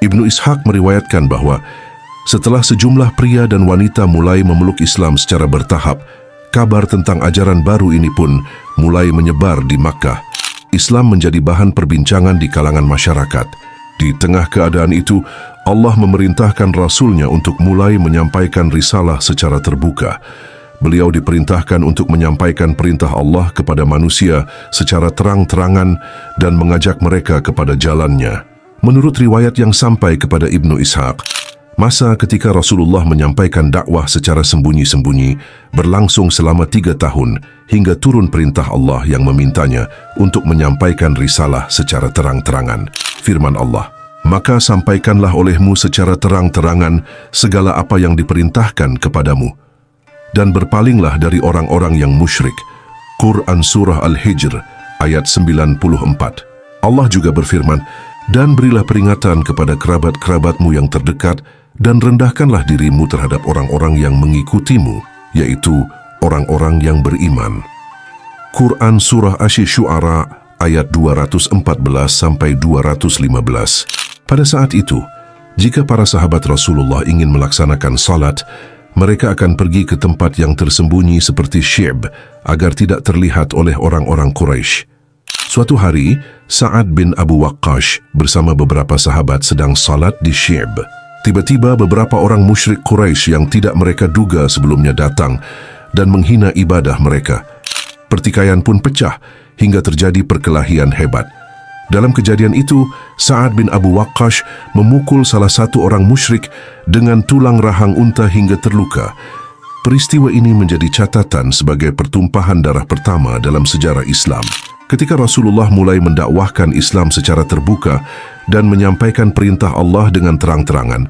Ibnu Ishaq meriwayatkan bahwa setelah sejumlah pria dan wanita mulai memeluk Islam secara bertahap, kabar tentang ajaran baru ini pun mulai menyebar di Makkah. Islam menjadi bahan perbincangan di kalangan masyarakat. Di tengah keadaan itu, Allah memerintahkan Rasul-Nya untuk mulai menyampaikan risalah secara terbuka. Beliau diperintahkan untuk menyampaikan perintah Allah kepada manusia secara terang-terangan dan mengajak mereka kepada jalannya. Menurut riwayat yang sampai kepada Ibnu Ishaq, masa ketika Rasulullah menyampaikan dakwah secara sembunyi-sembunyi berlangsung selama 3 tahun hingga turun perintah Allah yang memintanya untuk menyampaikan risalah secara terang-terangan. Firman Allah, "Maka sampaikanlah olehmu secara terang-terangan segala apa yang diperintahkan kepadamu, dan berpalinglah dari orang-orang yang musyrik." Quran Surah Al-Hijr ayat 94. Allah juga berfirman, "Dan berilah peringatan kepada kerabat-kerabatmu yang terdekat, dan rendahkanlah dirimu terhadap orang-orang yang mengikutimu, yaitu orang-orang yang beriman." Quran Surah Asy-Syu'ara ayat 214-215. Pada saat itu, jika para sahabat Rasulullah ingin melaksanakan salat, mereka akan pergi ke tempat yang tersembunyi seperti Syi'b agar tidak terlihat oleh orang-orang Quraisy. Suatu hari, Sa'ad bin Abu Waqqash bersama beberapa sahabat sedang salat di Syi'b. Tiba-tiba beberapa orang musyrik Quraisy yang tidak mereka duga sebelumnya datang dan menghina ibadah mereka. Pertikaian pun pecah hingga terjadi perkelahian hebat. Dalam kejadian itu, Sa'ad bin Abu Waqqash memukul salah satu orang musyrik dengan tulang rahang unta hingga terluka. Peristiwa ini menjadi catatan sebagai pertumpahan darah pertama dalam sejarah Islam. Ketika Rasulullah mulai mendakwahkan Islam secara terbuka dan menyampaikan perintah Allah dengan terang-terangan,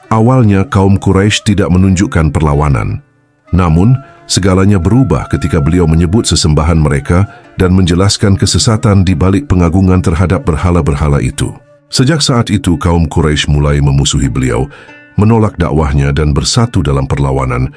awalnya kaum Quraisy tidak menunjukkan perlawanan. Namun, segalanya berubah ketika beliau menyebut sesembahan mereka dan menjelaskan kesesatan di balik pengagungan terhadap berhala-berhala itu. Sejak saat itu, kaum Quraisy mulai memusuhi beliau, menolak dakwahnya dan bersatu dalam perlawanan,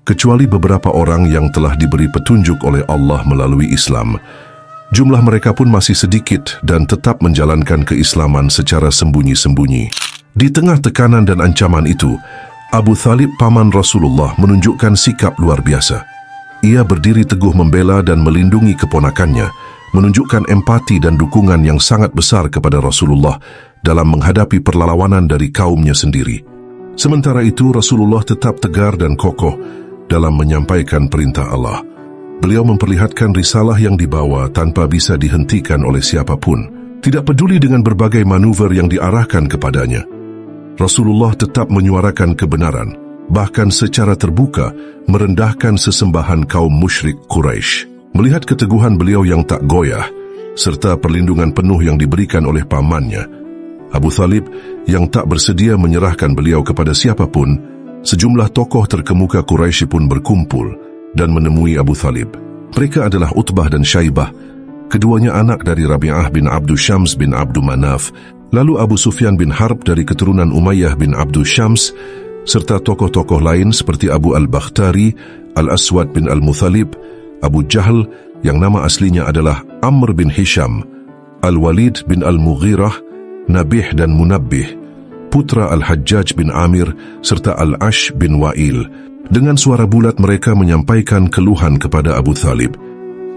kecuali beberapa orang yang telah diberi petunjuk oleh Allah melalui Islam. Jumlah mereka pun masih sedikit dan tetap menjalankan keislaman secara sembunyi-sembunyi. Di tengah tekanan dan ancaman itu, Abu Thalib paman Rasulullah menunjukkan sikap luar biasa. Ia berdiri teguh membela dan melindungi keponakannya, menunjukkan empati dan dukungan yang sangat besar kepada Rasulullah dalam menghadapi perlawanan dari kaumnya sendiri. Sementara itu, Rasulullah tetap tegar dan kokoh dalam menyampaikan perintah Allah. Beliau memperlihatkan risalah yang dibawa tanpa bisa dihentikan oleh siapapun, tidak peduli dengan berbagai manuver yang diarahkan kepadanya. Rasulullah tetap menyuarakan kebenaran, bahkan secara terbuka merendahkan sesembahan kaum musyrik Quraisy. Melihat keteguhan beliau yang tak goyah, serta perlindungan penuh yang diberikan oleh pamannya, Abu Thalib yang tak bersedia menyerahkan beliau kepada siapapun, sejumlah tokoh terkemuka Quraisy pun berkumpul dan menemui Abu Thalib. Mereka adalah Utbah dan Syaibah, keduanya anak dari Rabi'ah bin Abdu Syams bin Abdu Manaf, lalu Abu Sufyan bin Harb dari keturunan Umayyah bin Abdu Syams, serta tokoh-tokoh lain seperti Abu Al-Bakhtari, Al-Aswad bin Al-Muthalib, Abu Jahl yang nama aslinya adalah Amr bin Hisham, Al-Walid bin Al-Mughirah, Nabih dan Munabbih, putra Al-Hajjaj bin Amir, serta Al-Ash bin Wa'il. Dengan suara bulat mereka menyampaikan keluhan kepada Abu Thalib.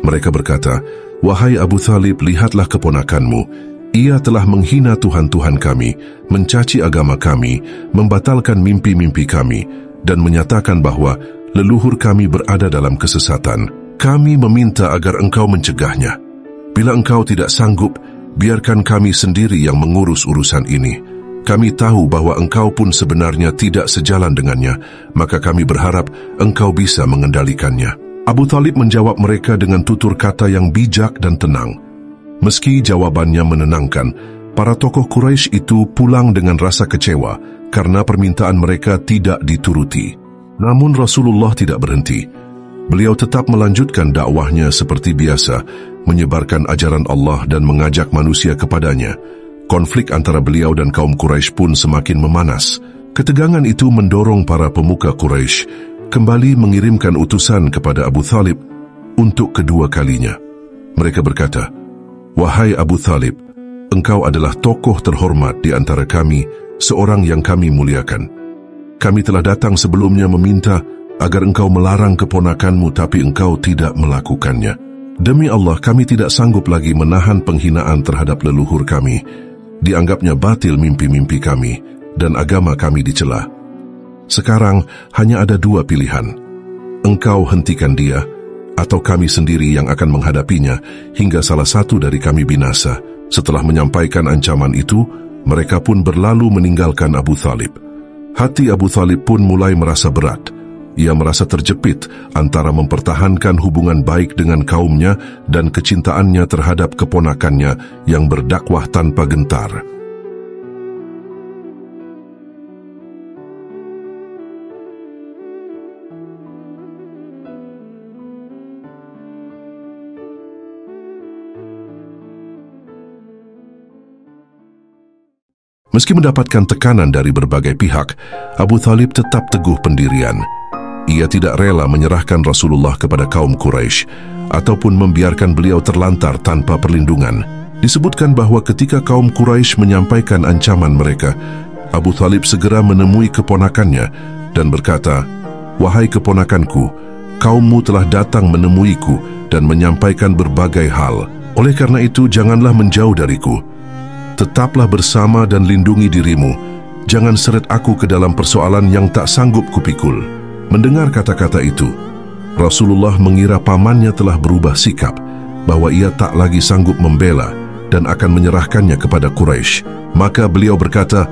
Mereka berkata, "Wahai Abu Thalib, lihatlah keponakanmu. Ia telah menghina Tuhan-Tuhan kami, mencaci agama kami, membatalkan mimpi-mimpi kami, dan menyatakan bahwa leluhur kami berada dalam kesesatan. Kami meminta agar engkau mencegahnya. Bila engkau tidak sanggup, biarkan kami sendiri yang mengurus urusan ini. Kami tahu bahwa engkau pun sebenarnya tidak sejalan dengannya, maka kami berharap engkau bisa mengendalikannya." Abu Thalib menjawab mereka dengan tutur kata yang bijak dan tenang. Meski jawabannya menenangkan, para tokoh Quraisy itu pulang dengan rasa kecewa karena permintaan mereka tidak dituruti. Namun Rasulullah tidak berhenti. Beliau tetap melanjutkan dakwahnya seperti biasa, menyebarkan ajaran Allah dan mengajak manusia kepadanya. Konflik antara beliau dan kaum Quraisy pun semakin memanas. Ketegangan itu mendorong para pemuka Quraisy kembali mengirimkan utusan kepada Abu Thalib untuk kedua kalinya. Mereka berkata, "Wahai Abu Thalib, engkau adalah tokoh terhormat di antara kami seorang yang kami muliakan. Kami telah datang sebelumnya meminta agar engkau melarang keponakanmu, tapi engkau tidak melakukannya. Demi Allah, kami tidak sanggup lagi menahan penghinaan terhadap leluhur kami. Dianggapnya batil mimpi-mimpi kami, dan agama kami dicela. Sekarang hanya ada dua pilihan. Engkau hentikan dia, atau kami sendiri yang akan menghadapinya hingga salah satu dari kami binasa. Setelah menyampaikan ancaman itu, mereka pun berlalu meninggalkan Abu Thalib. Hati Abu Thalib pun mulai merasa berat. Ia merasa terjepit antara mempertahankan hubungan baik dengan kaumnya dan kecintaannya terhadap keponakannya yang berdakwah tanpa gentar. Meski mendapatkan tekanan dari berbagai pihak, Abu Thalib tetap teguh pendirian. Ia tidak rela menyerahkan Rasulullah kepada kaum Quraisy ataupun membiarkan beliau terlantar tanpa perlindungan. Disebutkan bahwa ketika kaum Quraisy menyampaikan ancaman mereka, Abu Thalib segera menemui keponakannya dan berkata, "Wahai keponakanku, kaummu telah datang menemuiku dan menyampaikan berbagai hal. Oleh karena itu, janganlah menjauh dariku. Tetaplah bersama dan lindungi dirimu. Jangan seret aku ke dalam persoalan yang tak sanggup kupikul." Mendengar kata-kata itu, Rasulullah mengira pamannya telah berubah sikap, bahwa ia tak lagi sanggup membela dan akan menyerahkannya kepada Quraisy. Maka beliau berkata,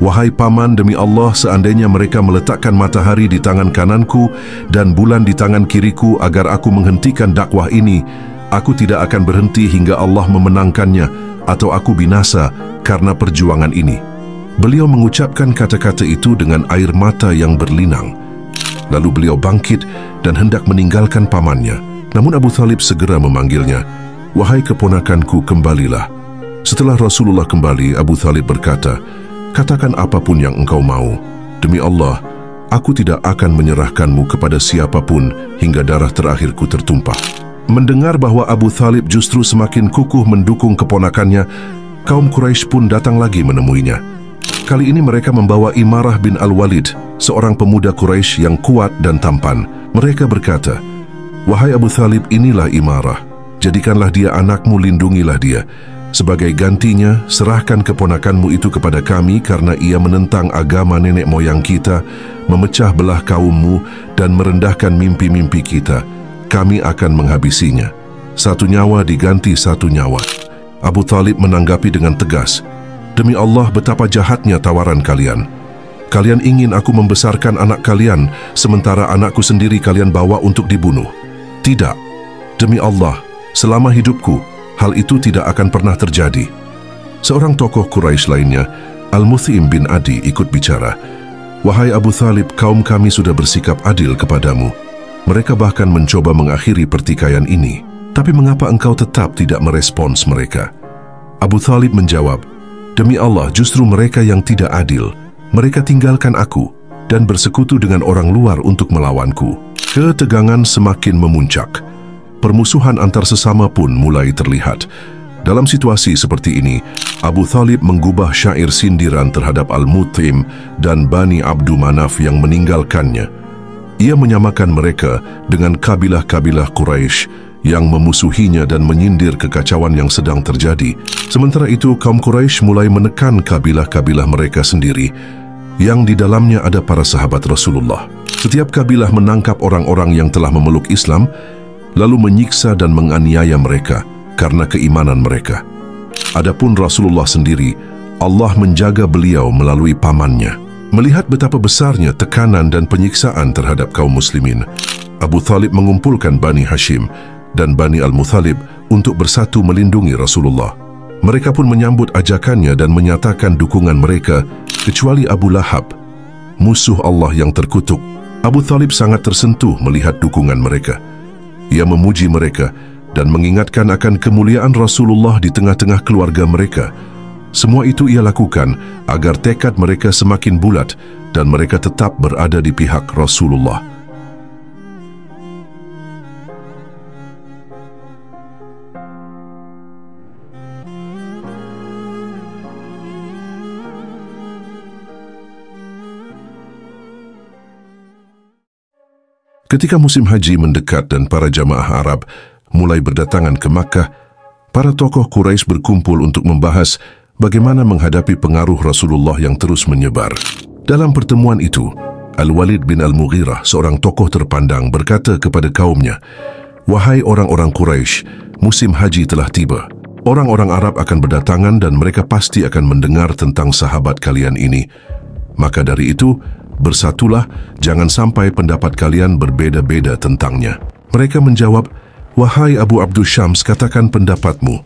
"Wahai paman, demi Allah, seandainya mereka meletakkan matahari di tangan kananku dan bulan di tangan kiriku agar aku menghentikan dakwah ini, aku tidak akan berhenti hingga Allah memenangkannya atau aku binasa karena perjuangan ini." Beliau mengucapkan kata-kata itu dengan air mata yang berlinang. Lalu beliau bangkit dan hendak meninggalkan pamannya. Namun Abu Thalib segera memanggilnya, "Wahai keponakanku, kembalilah." Setelah Rasulullah kembali, Abu Thalib berkata, "Katakan apapun yang engkau mau. Demi Allah, aku tidak akan menyerahkanmu kepada siapapun hingga darah terakhirku tertumpah." Mendengar bahwa Abu Thalib justru semakin kukuh mendukung keponakannya, kaum Quraisy pun datang lagi menemuinya. Kali ini mereka membawa Imarah bin Al-Walid, seorang pemuda Quraisy yang kuat dan tampan. Mereka berkata, "Wahai Abu Thalib, inilah Imarah. Jadikanlah dia anakmu, lindungilah dia. Sebagai gantinya, serahkan keponakanmu itu kepada kami karena ia menentang agama nenek moyang kita, memecah belah kaummu, dan merendahkan mimpi-mimpi kita. Kami akan menghabisinya. Satu nyawa diganti satu nyawa." Abu Thalib menanggapi dengan tegas, "Demi Allah, betapa jahatnya tawaran kalian. Kalian ingin aku membesarkan anak kalian, sementara anakku sendiri kalian bawa untuk dibunuh. Tidak. Demi Allah, selama hidupku, hal itu tidak akan pernah terjadi." Seorang tokoh Quraisy lainnya, Al-Muthim bin Adi, ikut bicara, "Wahai Abu Thalib, kaum kami sudah bersikap adil kepadamu. Mereka bahkan mencoba mengakhiri pertikaian ini. Tapi mengapa engkau tetap tidak merespons mereka?" Abu Thalib menjawab, "Demi Allah, justru mereka yang tidak adil. Mereka tinggalkan aku dan bersekutu dengan orang luar untuk melawanku." Ketegangan semakin memuncak. Permusuhan antar sesama pun mulai terlihat. Dalam situasi seperti ini, Abu Thalib menggubah syair sindiran terhadap Al-Muthim dan Bani Abdu Manaf yang meninggalkannya. Ia menyamakan mereka dengan kabilah-kabilah Quraisy yang memusuhinya dan menyindir kekacauan yang sedang terjadi. Sementara itu, kaum Quraisy mulai menekan kabilah-kabilah mereka sendiri, yang di dalamnya ada para sahabat Rasulullah. Setiap kabilah menangkap orang-orang yang telah memeluk Islam, lalu menyiksa dan menganiaya mereka karena keimanan mereka. Adapun Rasulullah sendiri, Allah menjaga beliau melalui pamannya. Melihat betapa besarnya tekanan dan penyiksaan terhadap kaum muslimin, Abu Thalib mengumpulkan Bani Hashim dan Bani Al-Muthalib untuk bersatu melindungi Rasulullah. Mereka pun menyambut ajakannya dan menyatakan dukungan mereka, kecuali Abu Lahab, musuh Allah yang terkutuk. Abu Thalib sangat tersentuh melihat dukungan mereka. Ia memuji mereka dan mengingatkan akan kemuliaan Rasulullah di tengah-tengah keluarga mereka. Semua itu ia lakukan agar tekad mereka semakin bulat dan mereka tetap berada di pihak Rasulullah. Ketika musim haji mendekat dan para jamaah Arab mulai berdatangan ke Makkah, para tokoh Quraisy berkumpul untuk membahas bagaimana menghadapi pengaruh Rasulullah yang terus menyebar. Dalam pertemuan itu, Al-Walid bin Al-Mughirah, seorang tokoh terpandang, berkata kepada kaumnya, "Wahai orang-orang Quraisy, musim haji telah tiba. Orang-orang Arab akan berdatangan dan mereka pasti akan mendengar tentang sahabat kalian ini. Maka dari itu, bersatulah, jangan sampai pendapat kalian berbeda-beda tentangnya." Mereka menjawab, "Wahai Abu Abdul Syams, katakan pendapatmu.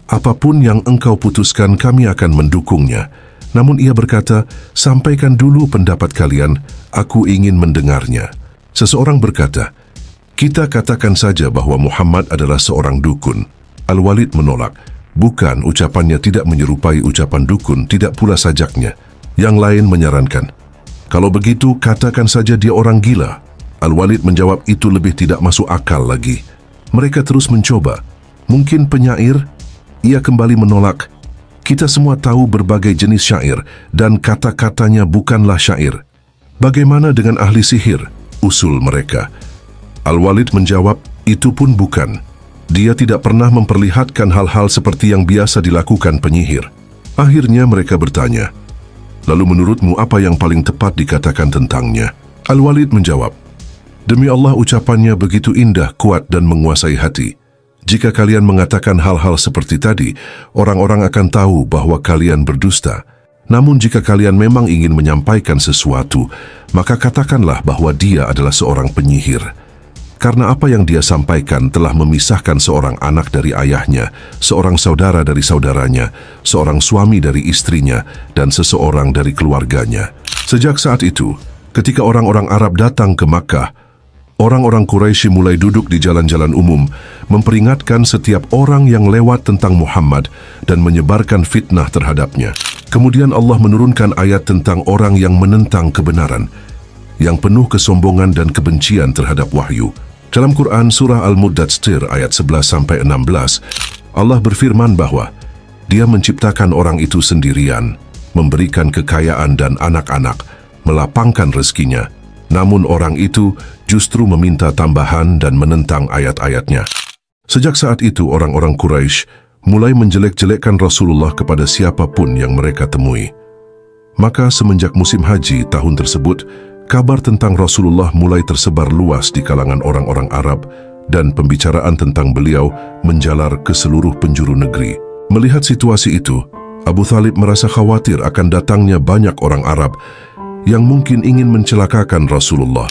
Apapun yang engkau putuskan, kami akan mendukungnya." Namun ia berkata, "Sampaikan dulu pendapat kalian, aku ingin mendengarnya." Seseorang berkata, "Kita katakan saja bahwa Muhammad adalah seorang dukun." Al-Walid menolak, "Bukan, ucapannya tidak menyerupai ucapan dukun, tidak pula sajaknya." Yang lain menyarankan, "Kalau begitu, katakan saja dia orang gila." Al-Walid menjawab, "Itu lebih tidak masuk akal lagi." Mereka terus mencoba. "Mungkin penyair?" Ia kembali menolak. "Kita semua tahu berbagai jenis syair dan kata-katanya bukanlah syair." "Bagaimana dengan ahli sihir?" usul mereka. Al-Walid menjawab, "Itu pun bukan. Dia tidak pernah memperlihatkan hal-hal seperti yang biasa dilakukan penyihir." Akhirnya mereka bertanya, "Lalu menurutmu apa yang paling tepat dikatakan tentangnya?" Al-Walid menjawab, "Demi Allah, ucapannya begitu indah, kuat dan menguasai hati. Jika kalian mengatakan hal-hal seperti tadi, orang-orang akan tahu bahwa kalian berdusta. Namun jika kalian memang ingin menyampaikan sesuatu, maka katakanlah bahwa dia adalah seorang penyihir. Karena apa yang dia sampaikan telah memisahkan seorang anak dari ayahnya, seorang saudara dari saudaranya, seorang suami dari istrinya, dan seseorang dari keluarganya." Sejak saat itu, ketika orang-orang Arab datang ke Makkah, orang-orang Quraisy mulai duduk di jalan-jalan umum, memperingatkan setiap orang yang lewat tentang Muhammad dan menyebarkan fitnah terhadapnya. Kemudian Allah menurunkan ayat tentang orang yang menentang kebenaran, yang penuh kesombongan dan kebencian terhadap wahyu. Dalam Quran Surah Al-Muddatsir ayat 11-16, Allah berfirman bahwa Dia menciptakan orang itu sendirian, memberikan kekayaan dan anak-anak, melapangkan rezekinya. Namun orang itu justru meminta tambahan dan menentang ayat-ayatnya. Sejak saat itu orang-orang Quraisy mulai menjelek-jelekkan Rasulullah kepada siapapun yang mereka temui. Maka semenjak musim haji tahun tersebut, kabar tentang Rasulullah mulai tersebar luas di kalangan orang-orang Arab dan pembicaraan tentang beliau menjalar ke seluruh penjuru negeri. Melihat situasi itu, Abu Thalib merasa khawatir akan datangnya banyak orang Arab yang mungkin ingin mencelakakan Rasulullah.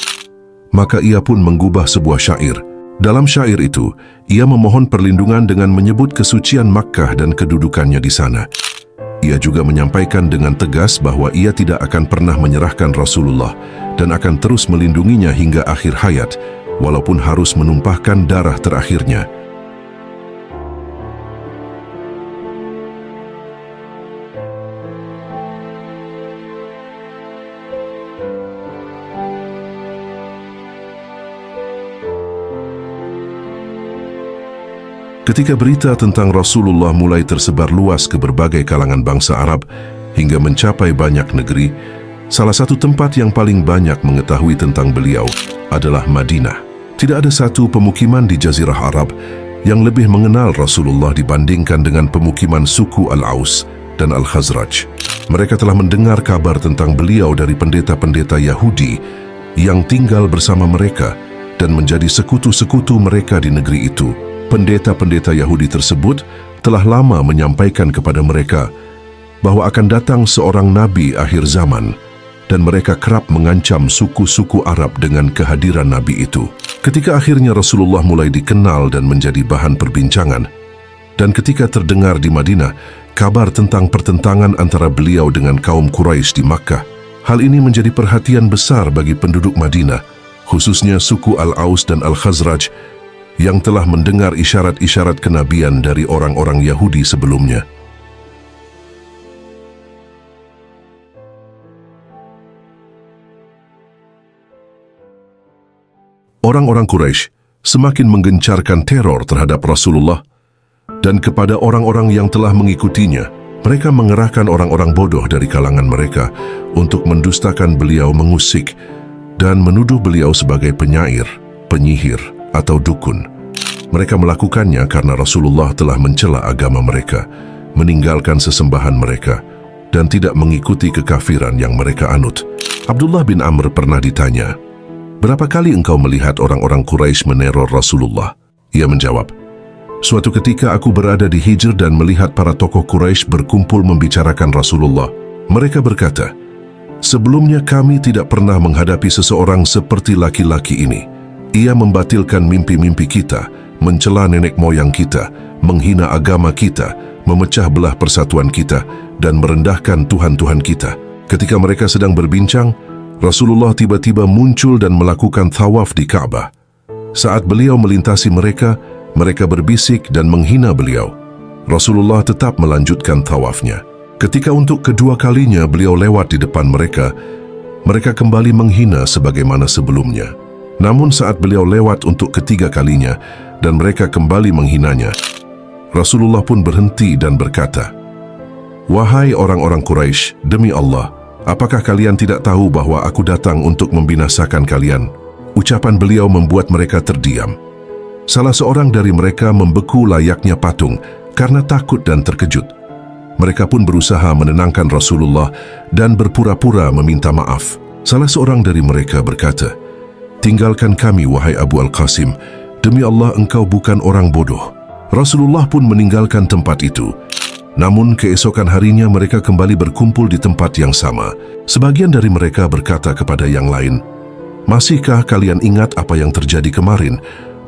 Maka ia pun menggubah sebuah syair. Dalam syair itu, ia memohon perlindungan dengan menyebut kesucian Makkah dan kedudukannya di sana. Ia juga menyampaikan dengan tegas bahwa ia tidak akan pernah menyerahkan Rasulullah dan akan terus melindunginya hingga akhir hayat, walaupun harus menumpahkan darah terakhirnya. Ketika berita tentang Rasulullah mulai tersebar luas ke berbagai kalangan bangsa Arab hingga mencapai banyak negeri, salah satu tempat yang paling banyak mengetahui tentang beliau adalah Madinah. Tidak ada satu pemukiman di Jazirah Arab yang lebih mengenal Rasulullah dibandingkan dengan pemukiman suku Al-Aus dan Al-Khazraj. Mereka telah mendengar kabar tentang beliau dari pendeta-pendeta Yahudi yang tinggal bersama mereka dan menjadi sekutu-sekutu mereka di negeri itu. Pendeta-pendeta Yahudi tersebut telah lama menyampaikan kepada mereka bahwa akan datang seorang nabi akhir zaman dan mereka kerap mengancam suku-suku Arab dengan kehadiran nabi itu. Ketika akhirnya Rasulullah mulai dikenal dan menjadi bahan perbincangan, dan ketika terdengar di Madinah kabar tentang pertentangan antara beliau dengan kaum Quraisy di Makkah, hal ini menjadi perhatian besar bagi penduduk Madinah, khususnya suku Al-Aus dan Al-Khazraj yang telah mendengar isyarat-isyarat kenabian dari orang-orang Yahudi sebelumnya. Orang-orang Quraisy semakin menggencarkan teror terhadap Rasulullah, dan kepada orang-orang yang telah mengikutinya, mereka mengerahkan orang-orang bodoh dari kalangan mereka untuk mendustakan beliau, mengusik, dan menuduh beliau sebagai penyair. penyihir, atau dukun. Mereka melakukannya karena Rasulullah telah mencela agama mereka, meninggalkan sesembahan mereka, dan tidak mengikuti kekafiran yang mereka anut. Abdullah bin Amr pernah ditanya, "Berapa kali engkau melihat orang-orang Quraisy meneror Rasulullah?" Ia menjawab, "Suatu ketika aku berada di Hijr dan melihat para tokoh Quraisy berkumpul membicarakan Rasulullah. Mereka berkata, 'Sebelumnya kami tidak pernah menghadapi seseorang seperti laki-laki ini. Ia membatalkan mimpi-mimpi kita, mencela nenek moyang kita, menghina agama kita, memecah belah persatuan kita, dan merendahkan Tuhan-Tuhan kita.' Ketika mereka sedang berbincang, Rasulullah tiba-tiba muncul dan melakukan tawaf di Ka'bah. Saat beliau melintasi mereka, mereka berbisik dan menghina beliau. Rasulullah tetap melanjutkan tawafnya. Ketika untuk kedua kalinya beliau lewat di depan mereka, mereka kembali menghina sebagaimana sebelumnya. Namun saat beliau lewat untuk ketiga kalinya dan mereka kembali menghinanya, Rasulullah pun berhenti dan berkata, 'Wahai orang-orang Quraisy, demi Allah, apakah kalian tidak tahu bahwa aku datang untuk membinasakan kalian?' Ucapan beliau membuat mereka terdiam. Salah seorang dari mereka membeku layaknya patung karena takut dan terkejut. Mereka pun berusaha menenangkan Rasulullah dan berpura-pura meminta maaf. Salah seorang dari mereka berkata, 'Tinggalkan kami, wahai Abu Al-Qasim. Demi Allah, engkau bukan orang bodoh.' Rasulullah pun meninggalkan tempat itu. Namun keesokan harinya mereka kembali berkumpul di tempat yang sama. Sebagian dari mereka berkata kepada yang lain, 'Masihkah kalian ingat apa yang terjadi kemarin?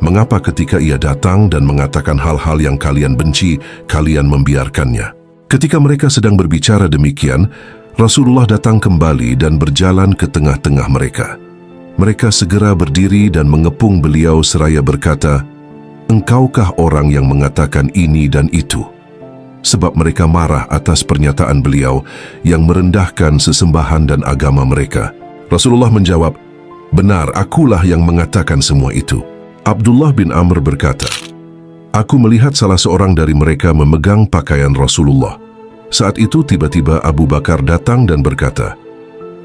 Mengapa ketika ia datang dan mengatakan hal-hal yang kalian benci, kalian membiarkannya?' Ketika mereka sedang berbicara demikian, Rasulullah datang kembali dan berjalan ke tengah-tengah mereka. Mereka segera berdiri dan mengepung beliau seraya berkata, 'Engkaukah orang yang mengatakan ini dan itu?' Sebab mereka marah atas pernyataan beliau yang merendahkan sesembahan dan agama mereka. Rasulullah menjawab, 'Benar, akulah yang mengatakan semua itu.' Abdullah bin Amr berkata, 'Aku melihat salah seorang dari mereka memegang pakaian Rasulullah. Saat itu tiba-tiba Abu Bakar datang dan berkata,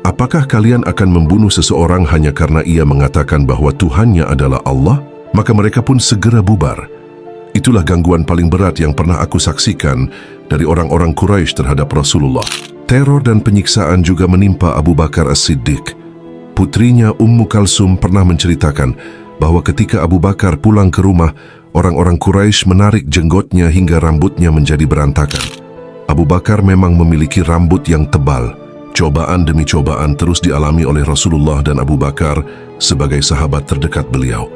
'Apakah kalian akan membunuh seseorang hanya karena ia mengatakan bahwa Tuhannya adalah Allah?' Maka mereka pun segera bubar. Itulah gangguan paling berat yang pernah aku saksikan dari orang-orang Quraisy terhadap Rasulullah. Teror dan penyiksaan juga menimpa Abu Bakar As-Siddiq. Putrinya Ummu Kalsum pernah menceritakan bahwa ketika Abu Bakar pulang ke rumah, orang-orang Quraisy menarik jenggotnya hingga rambutnya menjadi berantakan. Abu Bakar memang memiliki rambut yang tebal. Cobaan demi cobaan terus dialami oleh Rasulullah dan Abu Bakar sebagai sahabat terdekat beliau.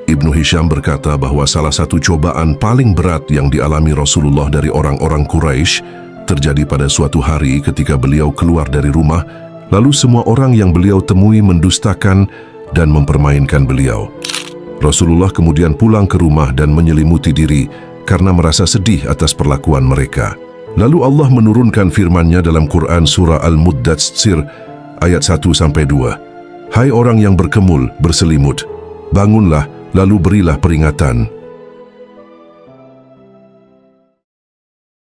Ibnu Hisham berkata bahwa salah satu cobaan paling berat yang dialami Rasulullah dari orang-orang Quraisy terjadi pada suatu hari ketika beliau keluar dari rumah, lalu semua orang yang beliau temui mendustakan dan mempermainkan beliau. Rasulullah kemudian pulang ke rumah dan menyelimuti diri karena merasa sedih atas perlakuan mereka. Lalu Allah menurunkan firman-Nya dalam Quran surah Al-Muddatsir ayat 1-2. "Hai orang yang berkemul, berselimut, bangunlah, lalu berilah peringatan.